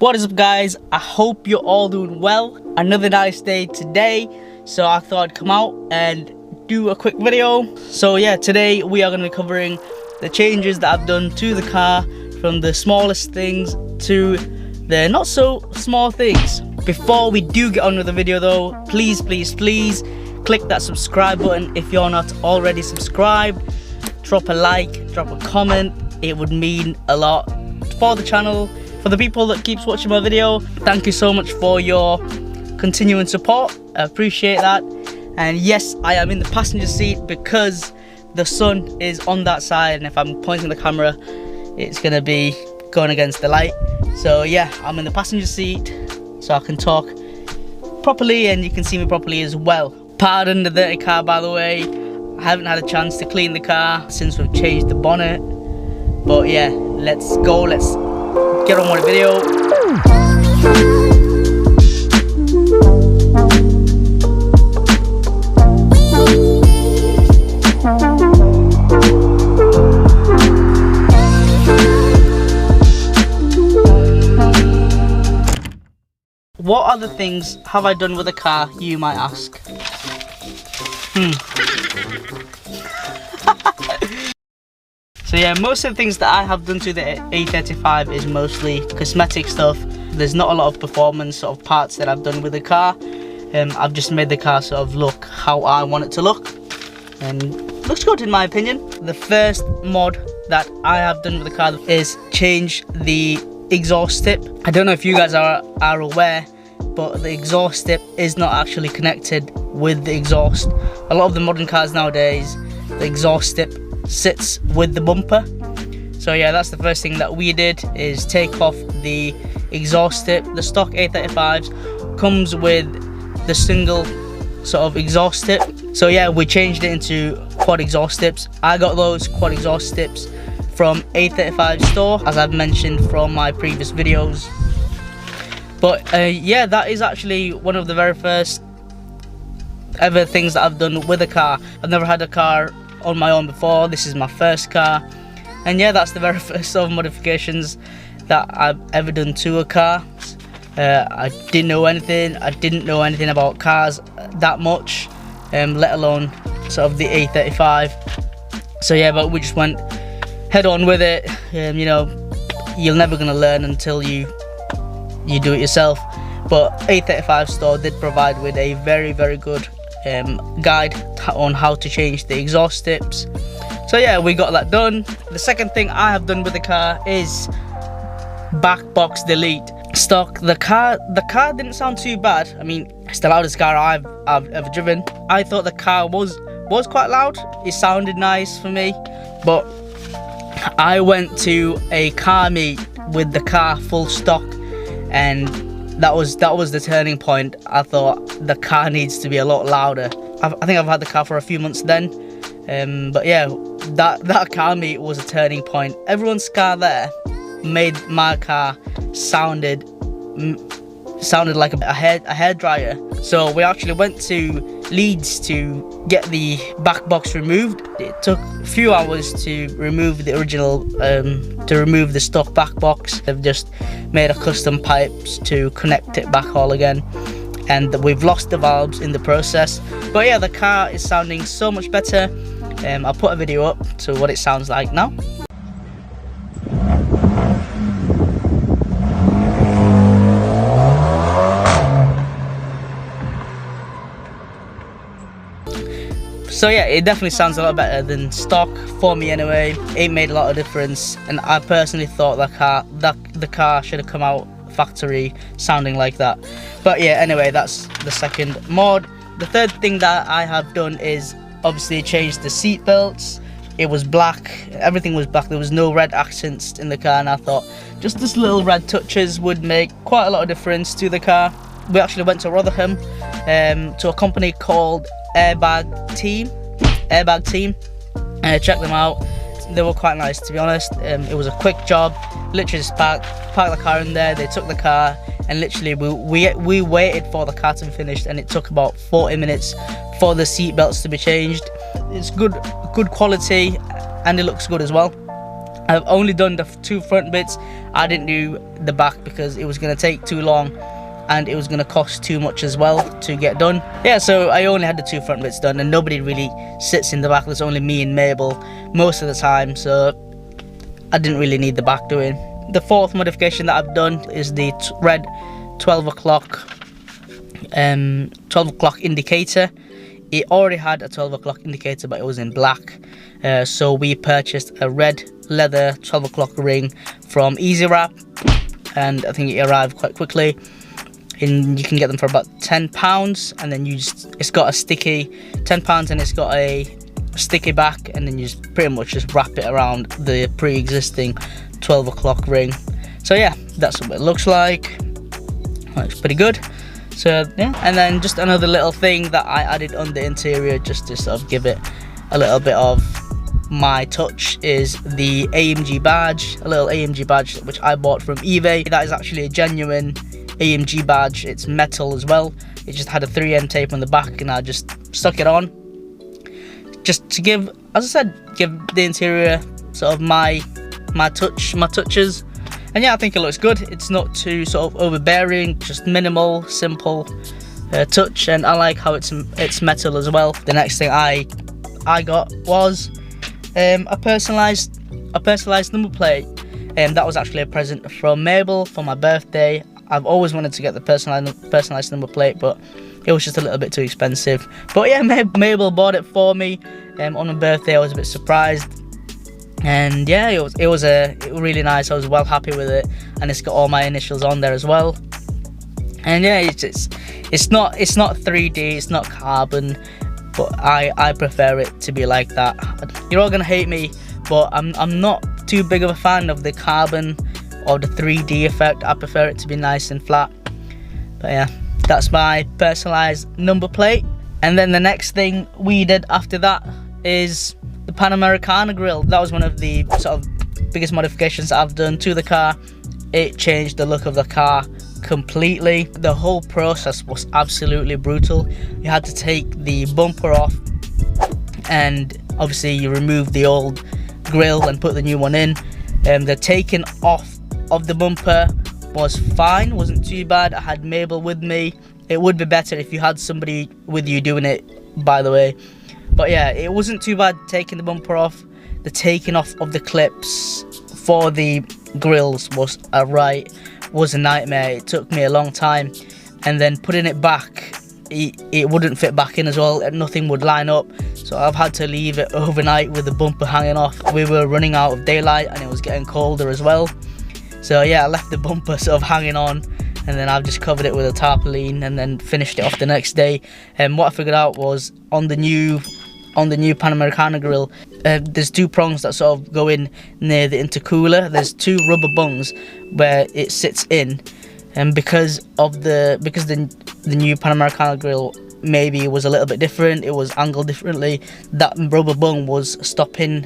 What is up, guys? I hope you're all doing well. Another nice day today, so I thought I'd come out and do a quick video. So yeah, today we are going to be covering the changes that I've done to the car, from the smallest things to the not so small things. Before we do get on with the video though, please click that subscribe button if you're not already subscribed. Drop a like, drop a comment. It would mean a lot for the channel. For the people that keeps watching my video, thank you so much for your continuing support. I appreciate that. And yes, I am in the passenger seat because the sun is on that side, and if I'm pointing the camera, it's gonna be going against the light. So yeah, I'm in the passenger seat so I can talk properly and you can see me properly as well. Pardon the dirty car, by the way. I haven't had a chance to clean the car since we've changed the bonnet. But yeah, let's go, let's get on with the video. What other things have I done with the car, you might ask? So yeah, most of the things that I have done to the A35 is mostly cosmetic stuff. There's not a lot of performance sort of parts that I've done with the car. I've just made the car sort of look how I want it to look, and looks good in my opinion. The first mod that I have done with the car is change the exhaust tip. I don't know if you guys are aware, but the exhaust tip is not actually connected with the exhaust. A lot of the modern cars nowadays, the exhaust tip sits with the bumper. So yeah, that's the first thing that we did, is take off the exhaust tip. The stock A35s comes with the single sort of exhaust tip. So yeah, we changed it into quad exhaust tips. I got those quad exhaust tips from A35 store, as I've mentioned from my previous videos. But yeah, that is actually one of the very first ever things that I've done with a car. I've never had a car on my own before. This is my first car, and yeah, that's the very first of modifications that I've ever done to a car. I didn't know anything. I didn't know anything about cars that much, let alone sort of the A35. So yeah, but we just went head on with it. You know, you're never gonna learn until you do it yourself. But A35 store did provide with a very good guide on how to change the exhaust tips. So yeah, we got that done. The second thing I have done with the car is back box delete. Stock, the car didn't sound too bad. I mean, it's the loudest car I've ever driven. I thought the car was quite loud. It sounded nice for me, but I went to a car meet with the car full stock, and that was the turning point. I thought the car needs to be a lot louder. I think I've had the car for a few months then, but yeah, that car meet was a turning point. Everyone's car there made my car sounded like a hairdryer. So we actually went to Leeds to get the back box removed. It took a few hours to remove the original, to remove the stock back box. They've just made a custom pipes to connect it back all again, and we've lost the valves in the process. But yeah, the car is sounding so much better. I'll put a video up to what it sounds like now. So yeah, it definitely sounds a lot better than stock for me anyway. It made a lot of difference, and I personally thought the car should have come out factory sounding like that. But yeah, anyway, that's the second mod. The third thing that I have done is obviously change the seat belts. It was black, everything was black, there was no red accents in the car, and I thought just this little red touches would make quite a lot of difference to the car. We actually went to Rotherham to a company called Airbag Team. Check them out. They were quite nice, to be honest. It was a quick job. Literally just parked the car in there. They took the car, and literally we waited for the car to be finished, and it took about 40 minutes for the seat belts to be changed. It's good quality, and it looks good as well. I've only done the 2 front bits. I didn't do the back because it was going to take too long and it was going to cost too much as well to get done. Yeah, so I only had the 2 front bits done, and nobody really sits in the back. There's only me and Mabel most of the time, so I didn't really need the back doing. The 4th modification that I've done is the red 12 o'clock indicator. It already had a 12 o'clock indicator, but it was in black. So we purchased a red leather 12 o'clock ring from Easy Wrap, and I think it arrived quite quickly. And you can get them for about £10, and then it's got a sticky £10, and it's got a sticky back, and then you just pretty much just wrap it around the pre-existing 12 o'clock ring. So yeah, that's what it looks like. Looks pretty good. So yeah, and then just another little thing that I added on the interior just to sort of give it a little bit of my touch is the AMG badge, a little AMG badge which I bought from eBay. That is actually a genuine AMG badge. It's metal as well. It just had a 3M tape on the back, and I just stuck it on just to give, as I said, give the interior sort of my touches. And yeah, I think it looks good. It's not too sort of overbearing, just minimal, simple touch, and I like how it's metal as well. The next thing I got was a personalized number plate, and that was actually a present from Mabel for my birthday. I've always wanted to get the personalized number plate, but it was just a little bit too expensive. But yeah, Mabel bought it for me on my birthday. I was a bit surprised. And yeah, it was really nice. I was well happy with it, and it's got all my initials on there as well. And yeah, it's not 3D, it's not carbon, but I prefer it to be like that. You're all gonna hate me, but I'm not too big of a fan of the carbon or the 3D effect. I prefer it to be nice and flat. But yeah, that's my personalized number plate. And then the next thing we did after that is the Panamericana grille. That was one of the sort of biggest modifications I've done to the car. It changed the look of the car completely. The whole process was absolutely brutal. You had to take the bumper off, and obviously you remove the old grille and put the new one in. The taking off of the bumper was fine, wasn't too bad. I had Mabel with me. It would be better if you had somebody with you doing it, by the way. But yeah, it wasn't too bad taking the bumper off. The taking off of the clips for the grills was a nightmare. It took me a long time, and then putting it back, it wouldn't fit back in as well, and nothing would line up. So I've had to leave it overnight with the bumper hanging off. We were running out of daylight, and it was getting colder as well. So yeah, I left the bumper sort of hanging on, and then I've just covered it with a tarpaulin and then finished it off the next day. And what I figured out was on the new Panamericana grille, there's 2 prongs that sort of go in near the intercooler. There's 2 rubber bungs where it sits in, and because the new Panamericana grille maybe was a little bit different, it was angled differently, that rubber bung was stopping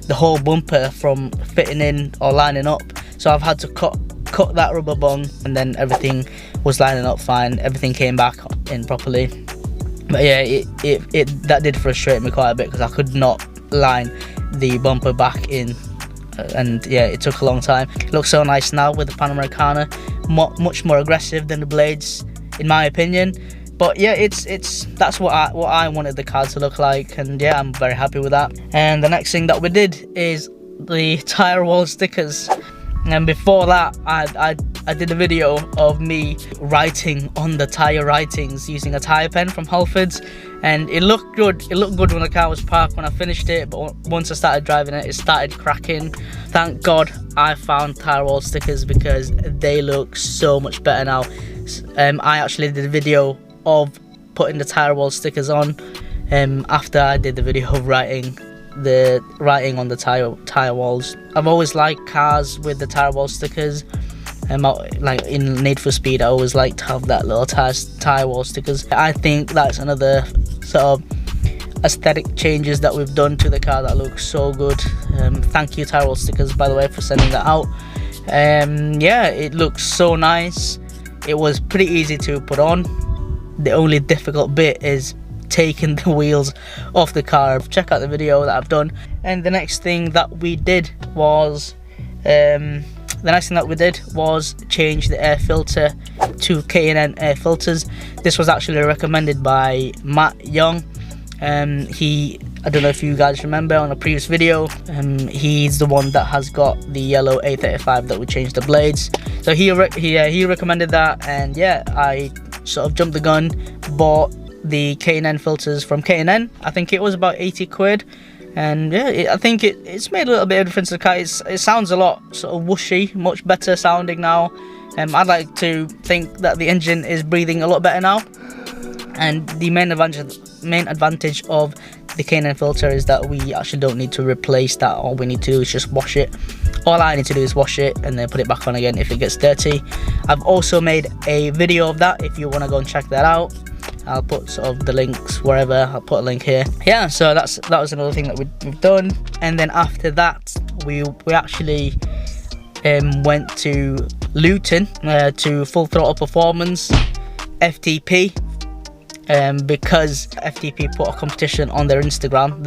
the whole bumper from fitting in or lining up. So I've had to cut that rubber bung, and then everything was lining up fine. Everything came back in properly. But yeah, that did frustrate me quite a bit because I could not line the bumper back in, and yeah, it took a long time. It looks so nice now with the Panamericana, much more aggressive than the blades, in my opinion. But yeah, that's what I wanted the car to look like, and yeah, I'm very happy with that. And the next thing that we did is the tire wall stickers. And before that, I did a video of me writing on the tire writings using a tire pen from Halfords, and it looked good. It looked good when the car was parked when I finished it, but once I started driving it, it started cracking. Thank God I found tire wall stickers because they look so much better now. I actually did a video of putting the tire wall stickers on after I did the video of writing on the tire walls. I've always liked cars with the tire wall stickers. Like in Need for Speed, I always like to have that little tire wall stickers. I think that's another sort of aesthetic changes that we've done to the car that looks so good. Thank you, tire wall stickers, by the way, for sending that out. Yeah, it looks so nice. It was pretty easy to put on. The only difficult bit is taking the wheels off the car. Check out the video that I've done. And the next thing that we did was change the air filter to K&N air filters. This was actually recommended by Matt Young. I don't know if you guys remember on a previous video, he's the one that has got the yellow A35 that would change the blades. So he recommended that, and yeah, I sort of jumped the gun, bought the K&N filters from K&N. I think it was about 80 quid. And yeah, I think it's made a little bit of difference to the car. It sounds a lot sort of whooshy, much better sounding now. I'd like to think that the engine is breathing a lot better now. And the main advantage of the K&N filter is that we actually don't need to replace that. All we need to do is just wash it. All I need to do is wash it and then put it back on again if it gets dirty. I've also made a video of that if you want to go and check that out. I'll put sort of the links wherever. I'll put a link here. Yeah, so that was another thing that we've done. And then after that, we actually went to Luton to Full Throttle Performance FTP. Because FTP put a competition on their Instagram.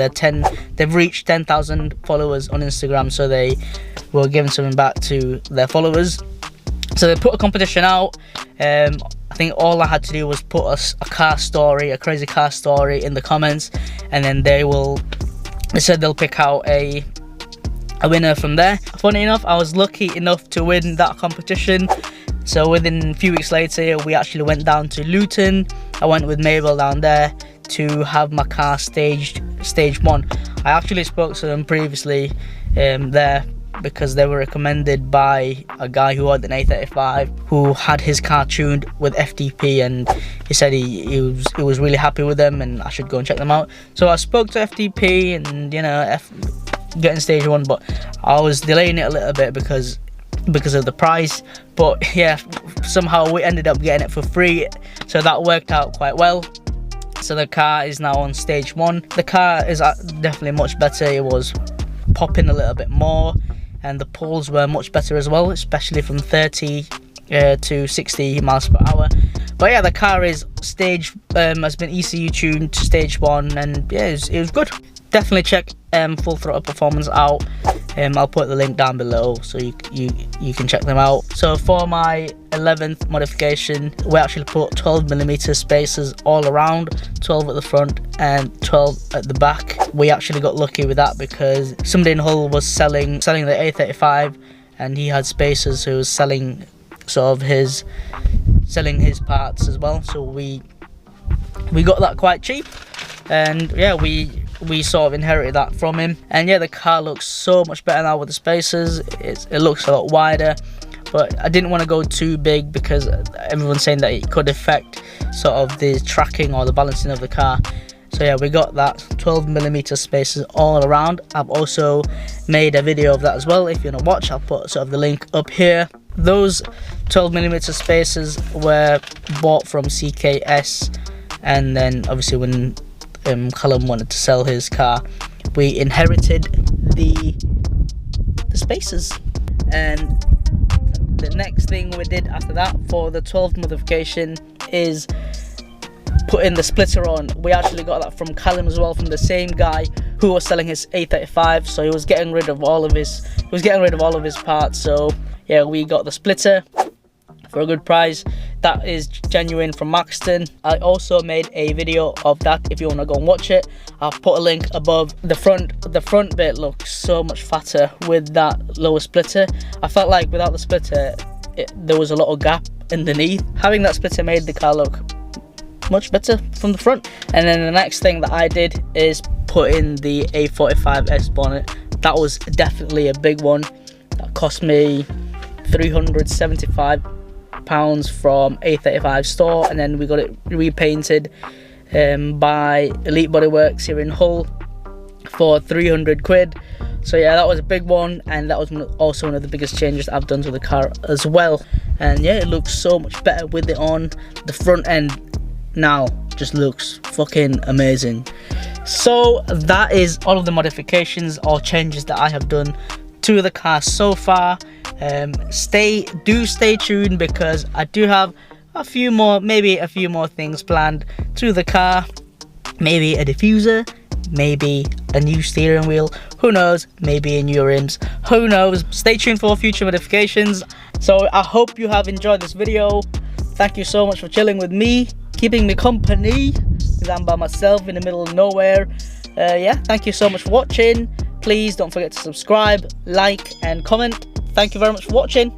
They've reached 10,000 followers on Instagram, so they were giving something back to their followers. So they put a competition out. I think all I had to do was put a car story, a crazy car story in the comments, and then they said they'll pick out a winner from there. Funny enough, I was lucky enough to win that competition. So within a few weeks later, we actually went down to Luton. I went with Mabel down there to have my car staged stage 1. I actually spoke to them previously there, because they were recommended by a guy who had an A35 who had his car tuned with FTP, and he said he was really happy with them and I should go and check them out. So I spoke to FTP and, you know, getting stage 1, but I was delaying it a little bit because of the price. But yeah, somehow we ended up getting it for free, so that worked out quite well. So the car is now on stage 1. The car is definitely much better. It was popping a little bit more, and the pulls were much better as well, especially from 30 to 60 miles per hour. But yeah, the car is has been ECU tuned to stage 1, and yeah, it was good. Definitely check Full Throttle Performance out. I'll put the link down below so you can check them out. So for my 11th modification, we actually put 12mm spacers all around, 12 at the front and 12 at the back. We actually got lucky with that because somebody in Hull was selling the A35, and he had spacers, so he was selling his parts as well. So we got that quite cheap, and yeah, we sort of inherited that from him. And yeah, the car looks so much better now with the spacers. It looks a lot wider, but I didn't want to go too big because everyone's saying that it could affect sort of the tracking or the balancing of the car. So yeah, we got that 12mm spacers all around. I've also made a video of that as well. If you want to watch, I'll put sort of the link up here. Those 12mm spacers were bought from CKS, and then obviously when Callum wanted to sell his car, we inherited the spacers. And the next thing we did after that for the 12th modification is putting the splitter on. We actually got that from Callum as well, from the same guy who was selling his A35. So he was getting rid of all of his parts. So yeah, we got the splitter for a good price. That is genuine from Maxton. I also made a video of that if you want to go and watch it. I'll put a link above. The front bit looks so much fatter with that lower splitter. I felt like without the splitter there was a lot of gap underneath. Having that splitter made the car look much better from the front. And then the next thing that I did is put in the A45S bonnet. That was definitely a big one. That cost me £375 from A35 store, and then we got it repainted by Elite Bodyworks here in Hull for 300 quid. So yeah, that was a big one, and that was also one of the biggest changes I've done to the car as well. And yeah, it looks so much better with it on. The front end now just looks fucking amazing. So that is all of the modifications or changes that I have done to the car so far. Stay tuned because I do have maybe a few more things planned to the car. Maybe a diffuser, maybe a new steering wheel, who knows, maybe a new rims, who knows. Stay tuned for future modifications. So I hope you have enjoyed this video. Thank you so much for chilling with me, keeping me company, because I'm by myself in the middle of nowhere. Yeah, thank you so much for watching. Please don't forget to subscribe, like and comment. Thank you very much for watching.